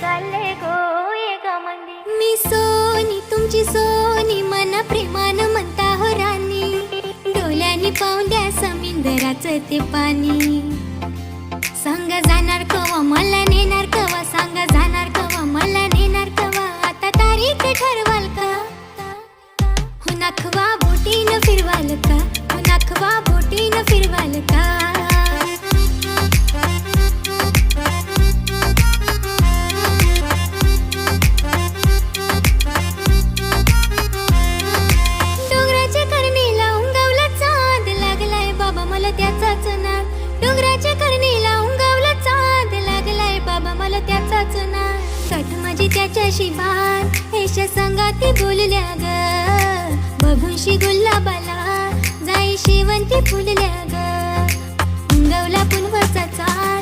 चालले गो एका मंदी. मी सोनी तुमची सोनी मना प्रेमान म्हणता हो राणी. डोळ्यांनी पाहून द्या समुद्राचं ते पाणी. सांग जाणार कवा मला नेणार कवा. सांग जाणार कवा मला नेणार कवा. आता तारीख ठरवाल का. हो नाखवा बोटीनं फिरवाल का. हो नाखवा बोटीनं फिरवाल का. त्याचाच नाद. डोंगराच्या करणीला उंगावला चांद. लागलाय बाबा मला त्याचाच नाद. काठ माझी त्याच्याशी बात. हेशा संगाती बोलल्या ग. बघूनशी गुलाबाला जाई शेवंती फुलल्या ग. उंगवला पुनवचा चांद.